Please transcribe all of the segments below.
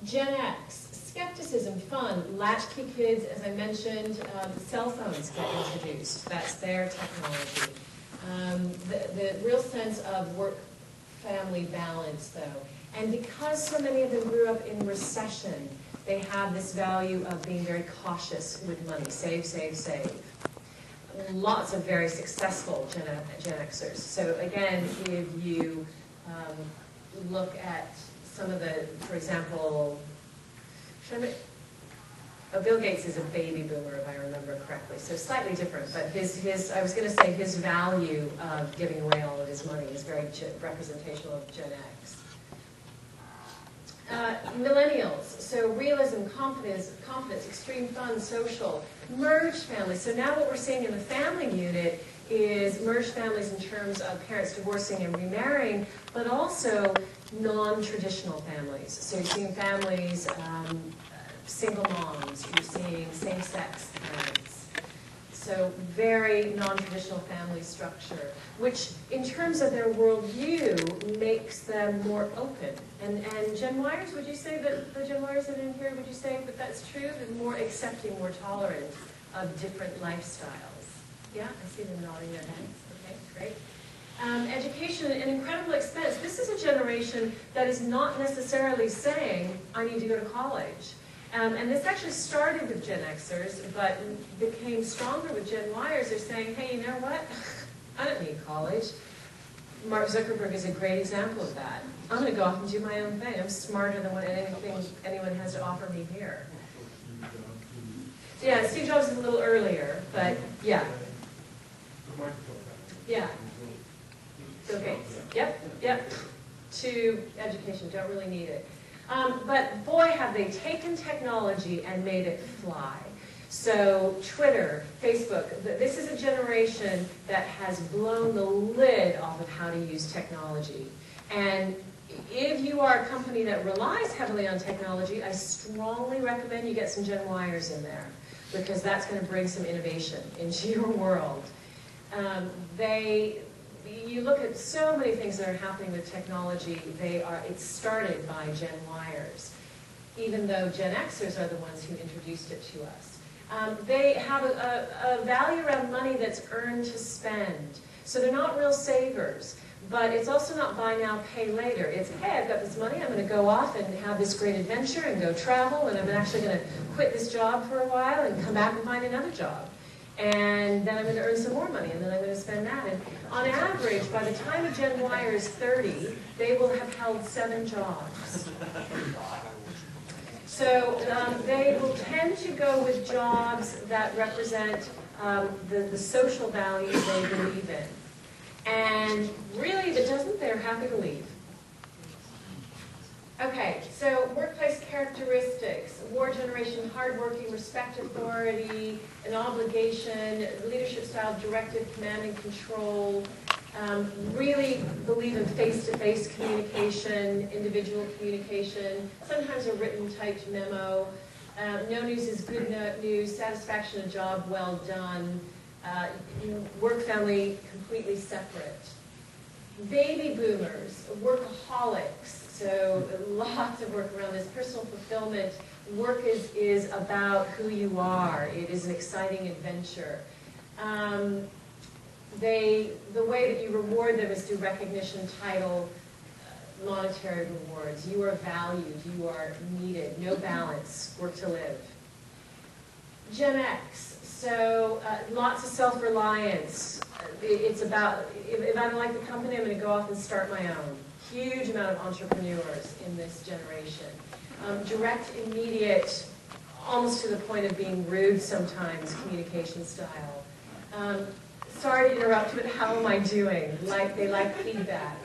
Gen X, skepticism, fun, latchkey kids, as I mentioned, cell phones get introduced. That's their technology. The real sense of work-family balance, though. And because so many of them grew up in recession, they have this value of being very cautious with money. Save, save, save. Lots of very successful Gen Xers. So again, if you look at some of the, for example, Bill Gates is a baby boomer, if I remember correctly, so slightly different, but I was going to say his value of giving away all of his money is very representational of Gen X. Millennials, so realism, confidence, extreme fun, social, merged families. So now what we're seeing in the family unit is merged families in terms of parents divorcing and remarrying, but also non-traditional families. So you're seeing families, single moms, you're seeing same-sex parents. So very non-traditional family structure, which in terms of their worldview makes them more open. And Gen Yers, would you say that the Gen Yers that are in here, would you say that that's true? They're more accepting, more tolerant of different lifestyles. Yeah, I see them nodding their heads. Okay, great. Education, an incredible expense. This is a generation that is not necessarily saying, I need to go to college. And this actually started with Gen Xers, but became stronger with Gen Yers. They're saying, hey, you know what? I don't need college. Mark Zuckerberg is a great example of that. I'm going to go off and do my own thing. I'm smarter than what anyone has to offer me here. Yeah, Steve Jobs is a little earlier, but yeah. Yeah. Bill Gates. Yep. To education, don't really need it. But boy, have they taken technology and made it fly. So Twitter, Facebook, this is a generation that has blown the lid off of how to use technology. And if you are a company that relies heavily on technology, I strongly recommend you get some Gen Yers in there, because that's going to bring some innovation into your world. You look at so many things that are happening with technology, it's started by Gen Yers, even though Gen Xers are the ones who introduced it to us. They have a value around money that's earned to spend. So they're not real savers, but it's also not buy now, pay later. It's, hey, I've got this money, I'm going to go off and have this great adventure and go travel, and I'm actually going to quit this job for a while and come back and find another job. And then I'm going to earn some more money, and then I'm going to spend that. And on average, by the time a Gen Yer is 30, they will have held 7 jobs. So they will tend to go with jobs that represent the social values they believe in. And really, if it doesn't, they're happy to leave. Okay, so workplace characteristics, war generation, hardworking, respect authority, an obligation, leadership style, directive, command and control, really believe in face-to-face communication, individual communication, sometimes a written typed memo, no news is good news, satisfaction, a job well done, work family completely separate. Baby boomers, workaholics, so lots of work around this. Personal fulfillment, work is about who you are. It is an exciting adventure. The way that you reward them is through recognition, title, monetary rewards. You are valued, you are needed, no balance, work to live. Gen X, so lots of self-reliance. It's about, if I don't like the company, I'm going to go off and start my own. Huge amount of entrepreneurs in this generation. Direct, immediate, almost to the point of being rude sometimes, communication style. Sorry to interrupt, but how am I doing? They like feedback.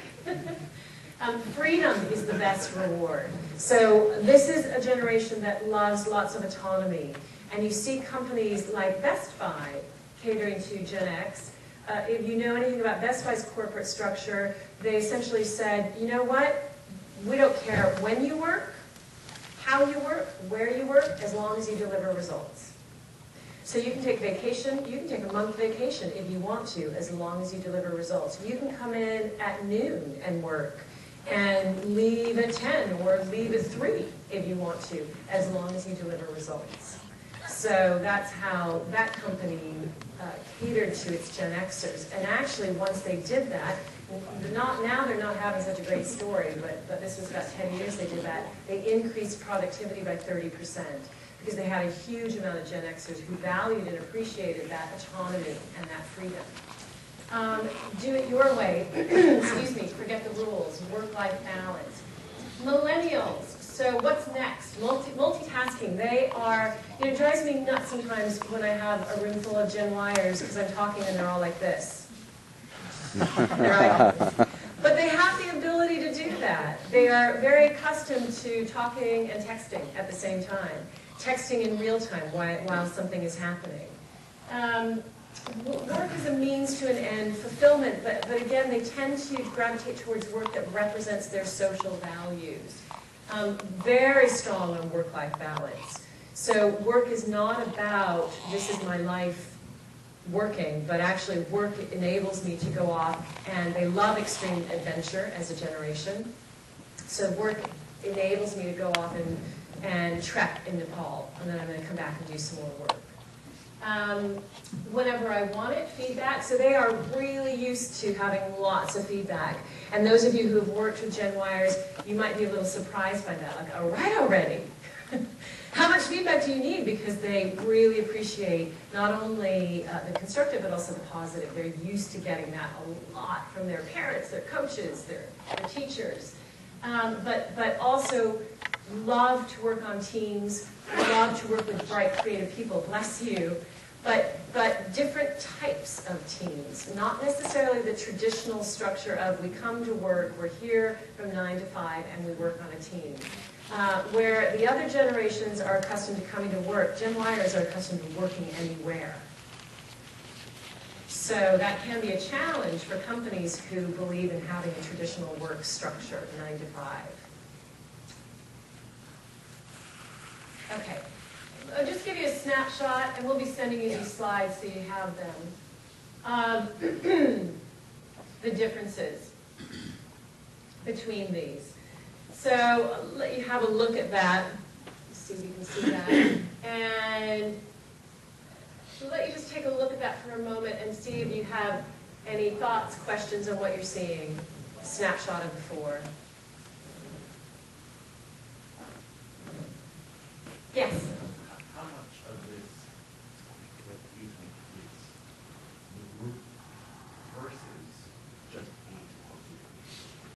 Freedom is the best reward. So this is a generation that loves lots of autonomy. And you see companies like Best Buy catering to Gen X. If you know anything about Best Buy's corporate structure, they essentially said, you know what? We don't care when you work, how you work, where you work, as long as you deliver results. So you can take vacation, you can take a month vacation if you want to, as long as you deliver results. You can come in at noon and work, and leave a 10 or leave a 3 if you want to, as long as you deliver results. So that's how that company catered to its Gen Xers. And actually, once they did that, now they're not having such a great story, but this was about 10 years they did that. They increased productivity by 30% because they had a huge amount of Gen Xers who valued and appreciated that autonomy and that freedom. Do it your way. Excuse me, forget the rules. Work-life balance. Millennials. So what's next? Multitasking. They are, it drives me nuts sometimes when I have a room full of Gen Yers because I'm talking and they're all like this. But they have the ability to do that. They are very accustomed to talking and texting at the same time. Texting in real time while something is happening. Work is a means to an end, fulfillment, but again, they tend to gravitate towards work that represents their social values. Very strong on work-life balance. So work is not about, this is my life working, but actually work enables me to go off, and they love extreme adventure as a generation. So work enables me to go off and trek in Nepal, and then I'm going to come back and do some more work. Whenever I want it, feedback. So they are really used to having lots of feedback. And those of you who have worked with Gen Yers, you might be a little surprised by that. Like, all right already. How much feedback do you need? Because they really appreciate not only the constructive, but also the positive. They're used to getting that a lot from their parents, their coaches, their teachers. But also love to work on teams, love to work with bright, creative people, bless you, but different types of teams, not necessarily the traditional structure of we come to work, we're here from 9 to 5, and we work on a team. Where the other generations are accustomed to coming to work, Gen Yers are accustomed to working anywhere. So that can be a challenge for companies who believe in having a traditional work structure, 9 to 5. Okay, I'll just give you a snapshot, and we'll be sending you these slides so you have them. The differences between these. So I'll let you have a look at that. Let's see if you can see that. And so let you just take a look at that for a moment and see if you have any thoughts, questions on what you're seeing. A snapshot of the 4. Yes?